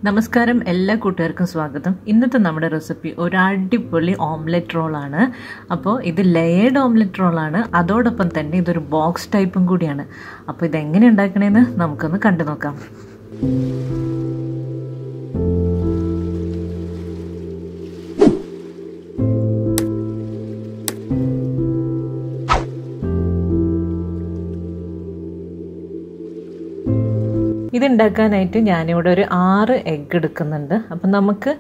നമസ്കാരം എല്ലാ കൂട്ടുകാർക്കും സ്വാഗതം. ഇന്നത്തെ നമ്മുടെ റെസിപ്പി ഒരു അടിപൊളി ഓംലെറ്റ് റോളാണ്. അപ്പോൾ ഇത് ലെയേർഡ് ഓംലെറ്റ് റോളാണ്, അതോടൊപ്പം തന്നെ ഇതൊരു ബോക്സ് ടൈപ്പും കൂടിയാണ്. അപ്പോൾ ഇതെങ്ങനെ ഉണ്ടാക്കണേന്ന് നമുക്കൊന്ന് കണ്ടു നോക്കാം. ഇതുണ്ടാക്കാനായിട്ട് ഞാനിവിടെ ഒരു 6 എഗ്ഗ് എടുക്കുന്നുണ്ട്. അപ്പം നമുക്ക്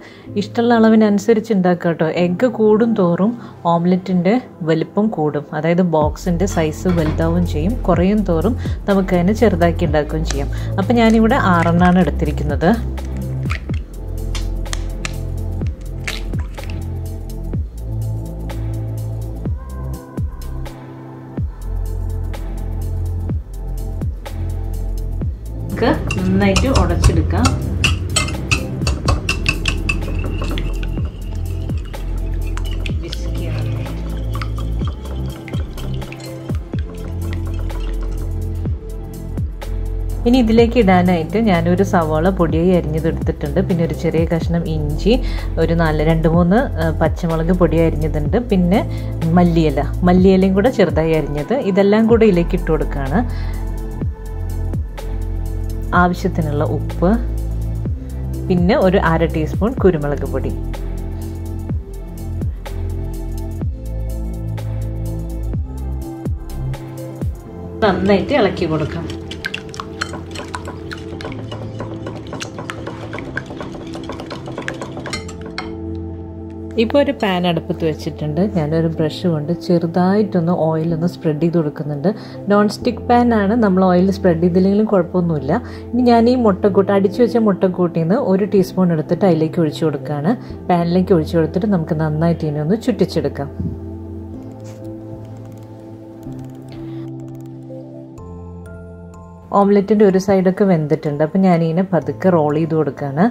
ഇഷ്ടമുള്ള അളവിനനുസരിച്ച് ഉണ്ടാക്കാം കേട്ടോ. എഗ്ഗ് കൂടും തോറും ഓംലെറ്റിൻ്റെ വലിപ്പം കൂടും, അതായത് ബോക്സിൻ്റെ സൈസ് വലുതാവുകയും ചെയ്യും. കുറയും തോറും നമുക്കതിനെ ചെറുതാക്കി ഉണ്ടാക്കുകയും ചെയ്യാം. അപ്പം ഞാനിവിടെ 6 എണ്ണമാണ് എടുത്തിരിക്കുന്നത്. നന്നായിട്ട് ഉടച്ചെടുക്കാം. ഇനി ഇതിലേക്ക് ഇടാനായിട്ട് ഞാനൊരു സവാള പൊടിയായി അരിഞ്ഞതെടുത്തിട്ടുണ്ട്. പിന്നെ ഒരു ചെറിയ കഷ്ണം ഇഞ്ചി, ഒരു 2-3 പച്ചമുളക് പൊടിയായി അരിഞ്ഞതുണ്ട്. പിന്നെ മല്ലിയിലയും കൂടെ ചെറുതായി അരിഞ്ഞത്. ഇതെല്ലാം കൂടെ ഇതിലേക്ക് ഇട്ട് കൊടുക്കുകയാണ്. ആവശ്യത്തിനുള്ള ഉപ്പ്, പിന്നെ ഒരു 1/2 ടീസ്പൂൺ കുരുമുളക് പൊടി. നന്നായിട്ട് ഇളക്കി കൊടുക്കാം. ഇപ്പോൾ ഒരു പാൻ അടുപ്പത്ത് വെച്ചിട്ടുണ്ട്. ഞാനൊരു ബ്രഷ് കൊണ്ട് ചെറുതായിട്ടൊന്ന് ഓയിലൊന്ന് സ്പ്രെഡ് ചെയ്ത് കൊടുക്കുന്നുണ്ട്. നോൺ സ്റ്റിക്ക് പാനാണ്, നമ്മൾ ഓയിൽ സ്പ്രെഡ് ചെയ്തില്ലെങ്കിലും കുഴപ്പമൊന്നുമില്ല. ഇനി ഞാൻ ഈ മുട്ടക്കൂട്ട് അടിച്ചു വെച്ച മുട്ടക്കൂട്ടിൽ നിന്ന് 1 ടീസ്പൂൺ എടുത്തിട്ട് അതിലേക്ക് ഒഴിച്ചു കൊടുക്കുകയാണ്. പാനിലേക്ക് ഒഴിച്ചു കൊടുത്തിട്ട് നമുക്ക് നന്നായിട്ട് ഇനി ഒന്ന് ചുറ്റിച്ചെടുക്കാം. ഓംലെറ്റിൻ്റെ ഒരു സൈഡൊക്കെ വെന്തിട്ടുണ്ട്. അപ്പം ഞാനിങ്ങനെ പതുക്കെ റോൾ ചെയ്ത് കൊടുക്കുകയാണ്.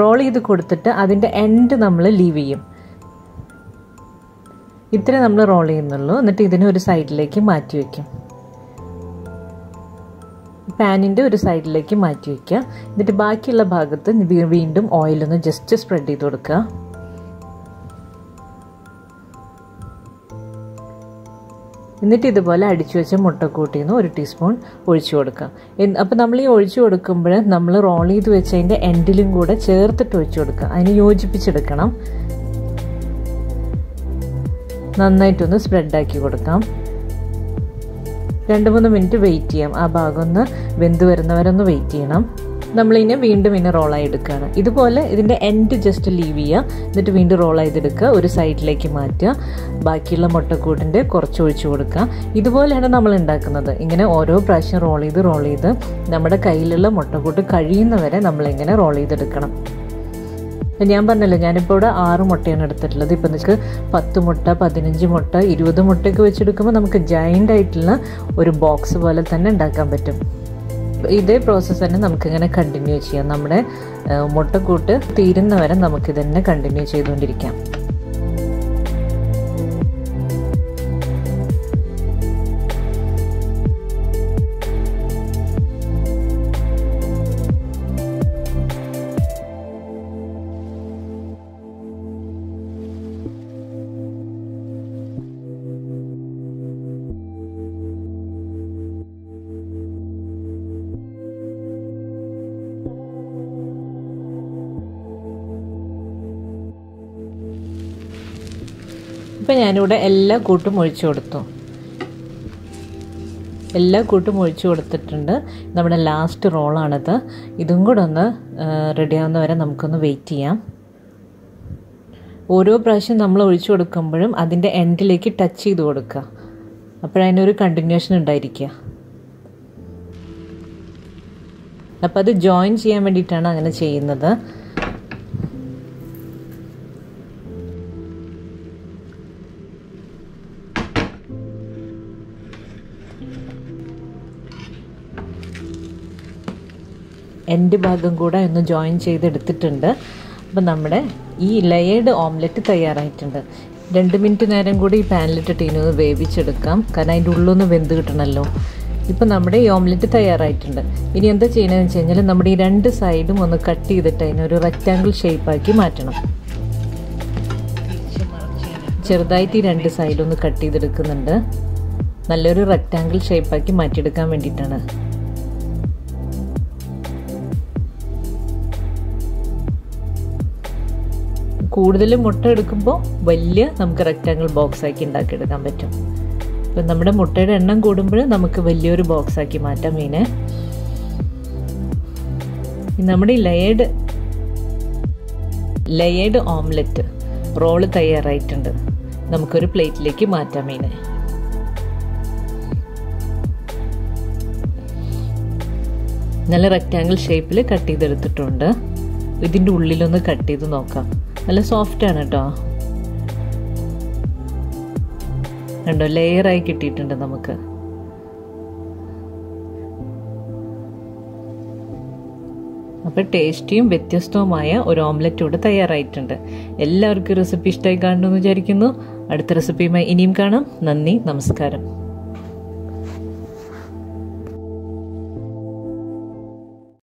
റോൾ ചെയ്ത് കൊടുത്തിട്ട് അതിൻ്റെ എൻഡ് നമ്മൾ ലീവ് ചെയ്യും. ഇത്ര നമ്മൾ റോൾ ചെയ്യുന്നുള്ളൂ. എന്നിട്ട് ഇതിനെ ഒരു സൈഡിലേക്ക് മാറ്റി വയ്ക്കും. പാനിൻ്റെ ഒരു സൈഡിലേക്ക് മാറ്റി വയ്ക്കുക. എന്നിട്ട് ബാക്കിയുള്ള ഭാഗത്ത് വീണ്ടും ഓയിലൊന്ന് ജസ്റ്റ് സ്പ്രെഡ് ചെയ്ത് കൊടുക്കുക. എന്നിട്ട് ഇതുപോലെ അടിച്ചു വെച്ച മുട്ടക്കൂട്ടിൽ നിന്ന് 1 ടീസ്പൂൺ ഒഴിച്ചു കൊടുക്കുക. അപ്പോൾ നമ്മൾ ഈ ഒഴിച്ചു കൊടുക്കുമ്പോൾ നമ്മൾ റോൾ ചെയ്ത് വെച്ചതിൻ്റെ എൻഡിലും കൂടെ ചേർത്തിട്ട് ഒഴിച്ചു കൊടുക്കുക. അതിന് യോജിപ്പിച്ചെടുക്കണം. നന്നായിട്ടൊന്ന് സ്പ്രെഡാക്കി കൊടുക്കാം. 2-3 മിനിറ്റ് വെയിറ്റ് ചെയ്യാം. ആ ഭാഗം ഒന്ന് വെന്ത് വരുന്നവരൊന്ന് വെയിറ്റ് ചെയ്യണം. നമ്മളിതിനെ വീണ്ടും റോളായി എടുക്കുകയാണ്. ഇതുപോലെ ഇതിൻ്റെ എൻഡ് ജസ്റ്റ് ലീവ് ചെയ്യുക. എന്നിട്ട് വീണ്ടും റോൾ ചെയ്തെടുക്കുക. ഒരു സൈഡിലേക്ക് മാറ്റുക. ബാക്കിയുള്ള മുട്ടക്കൂട്ടിൻ്റെ കുറച്ച് ഒഴിച്ചു കൊടുക്കുക. ഇതുപോലെയാണ് നമ്മൾ ഉണ്ടാക്കുന്നത്. ഇങ്ങനെ ഓരോ പ്രാവശ്യം റോൾ ചെയ്ത് നമ്മുടെ കയ്യിലുള്ള മുട്ടക്കൂട്ട് കഴിയുന്നവരെ നമ്മളിങ്ങനെ റോൾ ചെയ്തെടുക്കണം. ഞാൻ പറഞ്ഞല്ലോ, ഞാനിപ്പോൾ ഇവിടെ 6 മുട്ടയാണ് എടുത്തിട്ടുള്ളത്. ഇപ്പം നിങ്ങൾക്ക് 10 മുട്ട, 15 മുട്ട, 20 മുട്ടയൊക്കെ വെച്ചെടുക്കുമ്പോൾ നമുക്ക് ജയൻ്റ് ആയിട്ടുള്ള ഒരു ബോക്സ് പോലെ തന്നെ ഉണ്ടാക്കാൻ പറ്റും. ഇതേ പ്രോസസ്സ് തന്നെ നമുക്കിങ്ങനെ കണ്ടിന്യൂ ചെയ്യാം. നമ്മുടെ മുട്ടക്കൂട്ട് തീരുന്നവരെ നമുക്കിതന്നെ കണ്ടിന്യൂ ചെയ്തുകൊണ്ടിരിക്കാം. ഇപ്പം ഞാനിവിടെ എല്ലാ കൂട്ടും ഒഴിച്ചു കൊടുത്തിട്ടുണ്ട്. നമ്മുടെ ലാസ്റ്റ് റോളാണിത്. ഇതും കൂടെ ഒന്ന് റെഡിയാവുന്നവരെ നമുക്കൊന്ന് വെയിറ്റ് ചെയ്യാം. ഓരോ പ്രാവശ്യം നമ്മൾ ഒഴിച്ചു കൊടുക്കുമ്പോഴും അതിൻ്റെ എൻഡിലേക്ക് ടച്ച് ചെയ്ത് കൊടുക്കുക. അപ്പോഴതിനൊരു കണ്ടിന്യൂഷൻ ഉണ്ടായിരിക്കുക. അപ്പോൾ അത് ജോയിൻ ചെയ്യാൻ വേണ്ടിയിട്ടാണ് അങ്ങനെ ചെയ്യുന്നത്. എൻഡ് ഭാഗം കൂടെ ഒന്ന് ജോയിൻ ചെയ്തെടുത്തിട്ടുണ്ട്. അപ്പം നമ്മുടെ ഈ ലെയേർഡ് ഓംലെറ്റ് തയ്യാറായിട്ടുണ്ട്. 2 മിനിറ്റ് നേരം കൂടി ഈ പാനിലിട്ടിട്ട് ഇതിനൊന്ന് വേവിച്ചെടുക്കാം. കാരണം അതിൻ്റെ ഉള്ളൊന്ന് വെന്ത് കിട്ടണമല്ലോ. ഇപ്പം നമ്മുടെ ഈ ഓംലെറ്റ് തയ്യാറായിട്ടുണ്ട്. ഇനി എന്താ ചെയ്യണമെന്ന് വെച്ച് കഴിഞ്ഞാൽ നമ്മുടെ ഈ 2 സൈഡും ഒന്ന് കട്ട് ചെയ്തിട്ട് അതിനൊരു റെക്റ്റാങ്കിൾ ഷേപ്പാക്കി മാറ്റണം. ചെറുതായിട്ട് ഈ 2 സൈഡും ഒന്ന് കട്ട് ചെയ്തെടുക്കുന്നുണ്ട്. നല്ലൊരു റെക്റ്റാങ്കിൾ ഷേപ്പാക്കി മാറ്റിയെടുക്കാൻ വേണ്ടിയിട്ടാണ്. കൂടുതൽ മുട്ട എടുക്കുമ്പോൾ വലിയ നമുക്ക് റെക്റ്റാങ്കിൾ ബോക്സ് ആക്കി ഉണ്ടാക്കിയെടുക്കാൻ പറ്റും. ഇപ്പം നമ്മുടെ മുട്ടയുടെ എണ്ണം കൂടുമ്പോൾ നമുക്ക് വലിയൊരു ബോക്സ് ആക്കി മാറ്റാം മീനെ. നമ്മുടെ ഈ ലെയേർഡ് ഓംലെറ്റ് റോള് തയ്യാറായിട്ടുണ്ട്. നമുക്കൊരു പ്ലേറ്റിലേക്ക് മാറ്റാം മീനെ. നല്ല റെക്റ്റാങ്കിൾ ഷേപ്പിൽ കട്ട് ചെയ്തെടുത്തിട്ടുണ്ട്. ഇതിൻ്റെ ഉള്ളിലൊന്ന് കട്ട് ചെയ്ത് നോക്കാം. നല്ല സോഫ്റ്റ് ആണ് കേട്ടോ. കണ്ടോ, ലെയറായി കിട്ടിയിട്ടുണ്ട് നമുക്ക്. അപ്പോൾ ടേസ്റ്റിയും വ്യത്യസ്തവുമായ ഒരു ഓംലെറ്റ് ഇവിടെ തയ്യാറായിട്ടുണ്ട്. എല്ലാവർക്കും റെസിപ്പി ഇഷ്ടമായി കാണുമെന്ന് വിചാരിക്കുന്നു. അടുത്ത റെസിപ്പിയുമായി ഇനിയും കാണാം. നന്ദി, നമസ്കാരം.